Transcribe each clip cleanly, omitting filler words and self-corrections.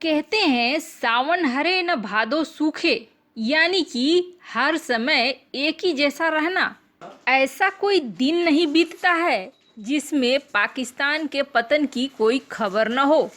कहते हैं सावन हरे न भादो सूखे, यानी कि हर समय एक ही जैसा रहना। ऐसा कोई दिन नहीं बीतता है जिसमें पाकिस्तान के पतन की कोई खबर न हो।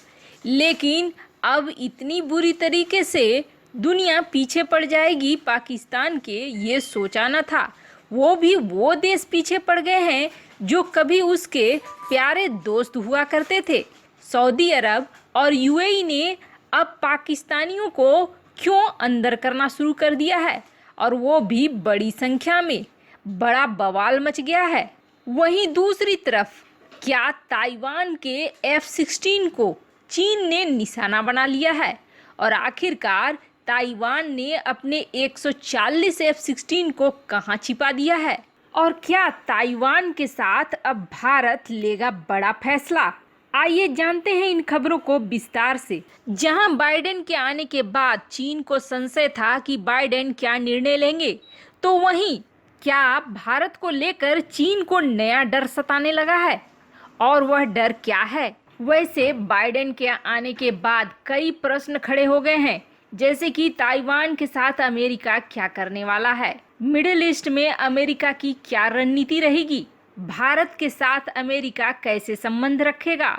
लेकिन अब इतनी बुरी तरीके से दुनिया पीछे पड़ जाएगी पाकिस्तान के, ये सोचा न था। वो भी वो देश पीछे पड़ गए हैं जो कभी उसके प्यारे दोस्त हुआ करते थे। सऊदी अरब और यूएई ने अब पाकिस्तानियों को क्यों अंदर करना शुरू कर दिया है, और वो भी बड़ी संख्या में। बड़ा बवाल मच गया है। वहीं दूसरी तरफ क्या ताइवान के F-16 को चीन ने निशाना बना लिया है, और आखिरकार ताइवान ने अपने 140 F-16 को कहां छिपा दिया है, और क्या ताइवान के साथ अब भारत लेगा बड़ा फैसला। आइए जानते हैं इन खबरों को विस्तार से। जहां बाइडेन के आने के बाद चीन को संशय था कि बाइडेन क्या निर्णय लेंगे, तो वहीं क्या भारत को लेकर चीन को नया डर सताने लगा है, और वह डर क्या है। वैसे बाइडेन के आने के बाद कई प्रश्न खड़े हो गए हैं, जैसे कि ताइवान के साथ अमेरिका क्या करने वाला है, मिडिल ईस्ट में अमेरिका की क्या रणनीति रहेगी, भारत के साथ अमेरिका कैसे संबंध रखेगा,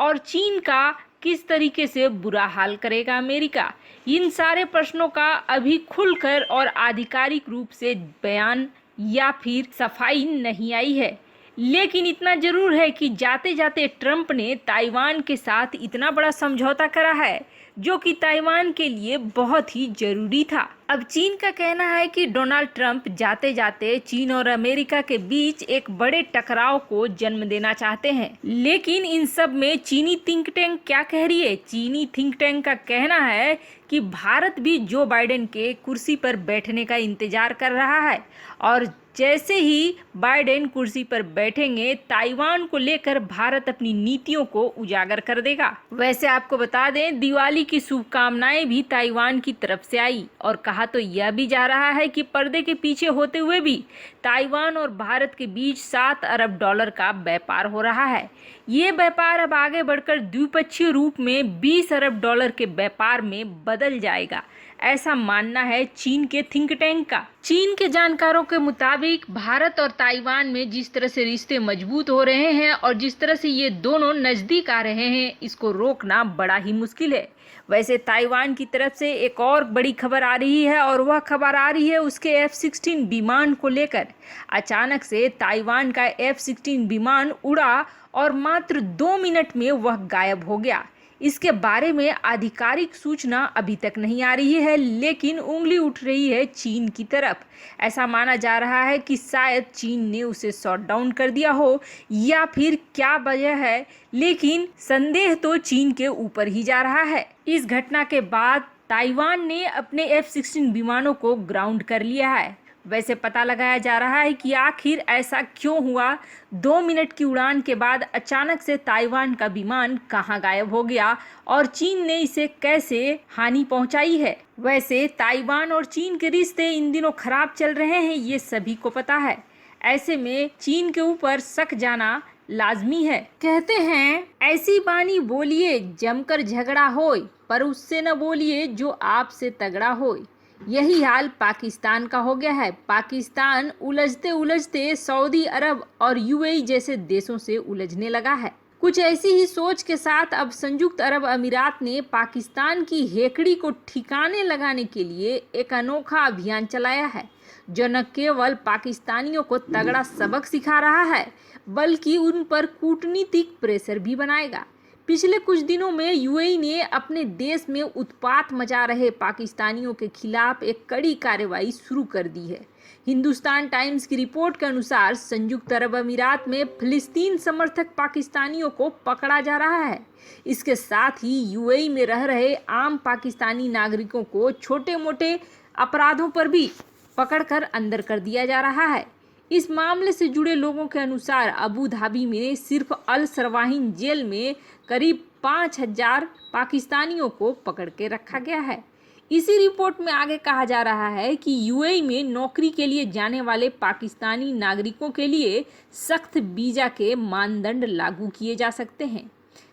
और चीन का किस तरीके से बुरा हाल करेगा अमेरिका। इन सारे प्रश्नों का अभी खुलकर और आधिकारिक रूप से बयान या फिर सफाई नहीं आई है। लेकिन इतना जरूर है कि जाते जाते ट्रंप ने ताइवान के साथ इतना बड़ा समझौता करा है जो कि ताइवान के लिए बहुत ही जरूरी था। अब चीन का कहना है कि डोनाल्ड ट्रंप जाते जाते चीन और अमेरिका के बीच एक बड़े टकराव को जन्म देना चाहते हैं। लेकिन इन सब में चीनी थिंक टैंक क्या कह रही है। चीनी थिंक टैंक का कहना है कि भारत भी जो बाइडेन के कुर्सी पर बैठने का इंतजार कर रहा है, और जैसे ही बाइडेन कुर्सी पर बैठेंगे ताइवान को लेकर भारत अपनी नीतियों को उजागर कर देगा। वैसे आपको बता दें, दिवाली की शुभकामनाएं भी ताइवान की तरफ से आई, और कहा तो यह भी जा रहा है कि पर्दे के पीछे होते हुए भी ताइवान और भारत के बीच $7 अरब का व्यापार हो रहा है। ये व्यापार अब आगे बढ़कर द्विपक्षीय रूप में $20 अरब के व्यापार में बदल जाएगा, ऐसा मानना है चीन के थिंक टैंक का। चीन के जानकारों के मुताबिक भारत और ताइवान में जिस तरह से रिश्ते मजबूत हो रहे हैं और जिस तरह से ये दोनों नजदीक आ रहे हैं, इसको रोकना बड़ा ही मुश्किल है। वैसे ताइवान की तरफ से एक और बड़ी खबर आ रही है, और वह खबर आ रही है उसके F-16 विमान को लेकर। अचानक से ताइवान का F-16 विमान उड़ा और मात्र 2 मिनट में वह गायब हो गया। इसके बारे में आधिकारिक सूचना अभी तक नहीं आ रही है, लेकिन उंगली उठ रही है चीन की तरफ। ऐसा माना जा रहा है कि शायद चीन ने उसे शॉट डाउन कर दिया हो, या फिर क्या वजह है, लेकिन संदेह तो चीन के ऊपर ही जा रहा है। इस घटना के बाद ताइवान ने अपने F-16 विमानों को ग्राउंड कर लिया है। वैसे पता लगाया जा रहा है कि आखिर ऐसा क्यों हुआ। 2 मिनट की उड़ान के बाद अचानक से ताइवान का विमान कहां गायब हो गया, और चीन ने इसे कैसे हानि पहुंचाई है। वैसे ताइवान और चीन के रिश्ते इन दिनों खराब चल रहे हैं, ये सभी को पता है। ऐसे में चीन के ऊपर शक जाना लाजमी है। कहते हैं ऐसी बानी बोलिए जमकर झगड़ा होए, पर उससे न बोलिए जो आपसे तगड़ा होए। यही हाल पाकिस्तान का हो गया है। पाकिस्तान उलझते उलझते सऊदी अरब और यूएई जैसे देशों से उलझने लगा है। कुछ ऐसी ही सोच के साथ अब संयुक्त अरब अमीरात ने पाकिस्तान की हेकड़ी को ठिकाने लगाने के लिए एक अनोखा अभियान चलाया है, जो न केवल पाकिस्तानियों को तगड़ा सबक सिखा रहा है, बल्कि उन पर कूटनीतिक प्रेशर भी बनाएगा। पिछले कुछ दिनों में यूएई ने अपने देश में उत्पात मचा रहे पाकिस्तानियों के खिलाफ एक कड़ी कार्रवाई शुरू कर दी है। हिंदुस्तान टाइम्स की रिपोर्ट के अनुसार संयुक्त अरब अमीरात में फिलिस्तीन समर्थक पाकिस्तानियों को पकड़ा जा रहा है। इसके साथ ही यूएई में रह रहे आम पाकिस्तानी नागरिकों को छोटे मोटे अपराधों पर भी पकड़कर अंदर कर दिया जा रहा है। इस मामले से जुड़े लोगों के अनुसार अबू धाबी में सिर्फ अल सरवाहिन जेल में करीब 5000 पाकिस्तानियों को पकड़ के रखा गया है। इसी रिपोर्ट में आगे कहा जा रहा है कि यूएई में नौकरी के लिए जाने वाले पाकिस्तानी नागरिकों के लिए सख्त वीजा के मानदंड लागू किए जा सकते हैं।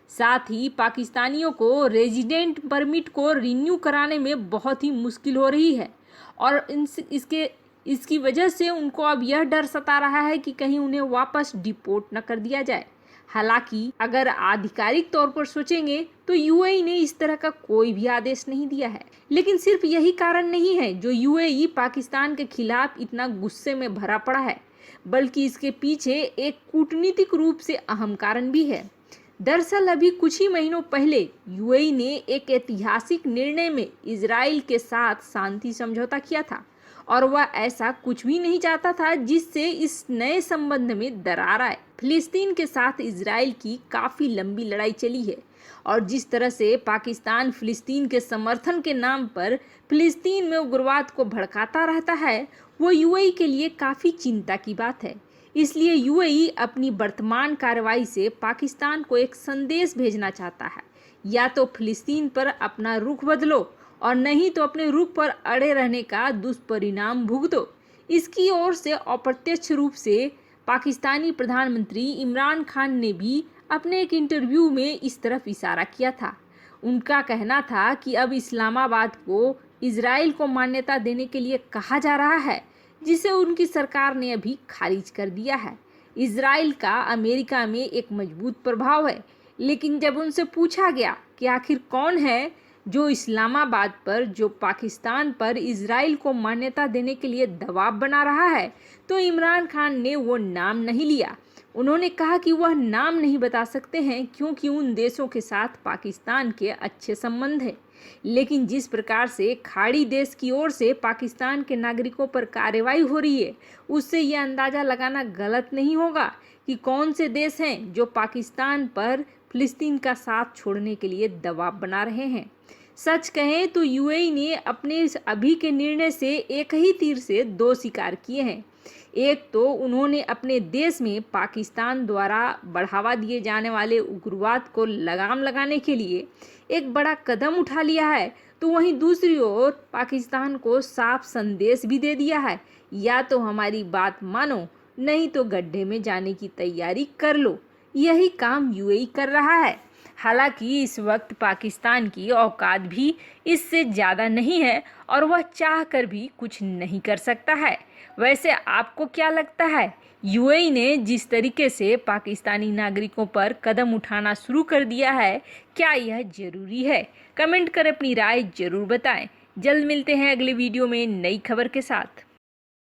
साथ ही पाकिस्तानियों को रेजिडेंट परमिट को रिन्यू कराने में बहुत ही मुश्किल हो रही है और इसकी वजह से उनको अब यह डर सता रहा है कि कहीं उन्हें वापस डिपोर्ट न कर दिया जाए। हालांकि अगर आधिकारिक तौर पर सोचेंगे तो यूएई ने इस तरह का कोई भी आदेश नहीं दिया है। लेकिन सिर्फ यही कारण नहीं है जो यूएई पाकिस्तान के खिलाफ इतना गुस्से में भरा पड़ा है, बल्कि इसके पीछे एक कूटनीतिक रूप से अहम कारण भी है। दरअसल अभी कुछ ही महीनों पहले यूएई ने एक ऐतिहासिक निर्णय में इजराइल के साथ शांति समझौता किया था और वह ऐसा कुछ भी नहीं चाहता था जिससे इस नए संबंध में दरार आए। फिलिस्तीन के साथ इजराइल की काफ़ी लंबी लड़ाई चली है और जिस तरह से पाकिस्तान फिलिस्तीन के समर्थन के नाम पर फिलिस्तीन में उग्रवाद को भड़काता रहता है, वो यूएई के लिए काफ़ी चिंता की बात है। इसलिए यूएई अपनी वर्तमान कार्रवाई से पाकिस्तान को एक संदेश भेजना चाहता है, या तो फिलिस्तीन पर अपना रुख बदलो और नहीं तो अपने रुख पर अड़े रहने का दुष्परिणाम भुगतो। इसकी ओर से अप्रत्यक्ष रूप से पाकिस्तानी प्रधानमंत्री इमरान खान ने भी अपने एक इंटरव्यू में इस तरफ इशारा किया था। उनका कहना था कि अब इस्लामाबाद को इजराइल को मान्यता देने के लिए कहा जा रहा है, जिसे उनकी सरकार ने अभी खारिज कर दिया है। इजराइल का अमेरिका में एक मजबूत प्रभाव है, लेकिन जब उनसे पूछा गया कि आखिर कौन है जो इस्लामाबाद पर, जो पाकिस्तान पर इजराइल को मान्यता देने के लिए दबाव बना रहा है, तो इमरान खान ने वो नाम नहीं लिया। उन्होंने कहा कि वह नाम नहीं बता सकते हैं क्योंकि उन देशों के साथ पाकिस्तान के अच्छे संबंध हैं। लेकिन जिस प्रकार से खाड़ी देश की ओर से पाकिस्तान के नागरिकों पर कार्रवाई हो रही है, उससे यह अंदाज़ा लगाना गलत नहीं होगा कि कौन से देश हैं जो पाकिस्तान पर फिलिस्तीन का साथ छोड़ने के लिए दबाव बना रहे हैं। सच कहें तो यूएई ने अपने अभी के निर्णय से एक ही तीर से दो शिकार किए हैं। एक तो उन्होंने अपने देश में पाकिस्तान द्वारा बढ़ावा दिए जाने वाले उग्रवाद को लगाम लगाने के लिए एक बड़ा कदम उठा लिया है, तो वहीं दूसरी ओर पाकिस्तान को साफ संदेश भी दे दिया है, या तो हमारी बात मानो नहीं तो गड्ढे में जाने की तैयारी कर लो। यही काम यूएई कर रहा है। हालांकि इस वक्त पाकिस्तान की औकात भी इससे ज़्यादा नहीं है और वह चाह कर भी कुछ नहीं कर सकता है। वैसे आपको क्या लगता है, यूएई ने जिस तरीके से पाकिस्तानी नागरिकों पर कदम उठाना शुरू कर दिया है, क्या यह ज़रूरी है? कमेंट कर अपनी राय ज़रूर बताएं। जल्द मिलते हैं अगले वीडियो में नई खबर के साथ।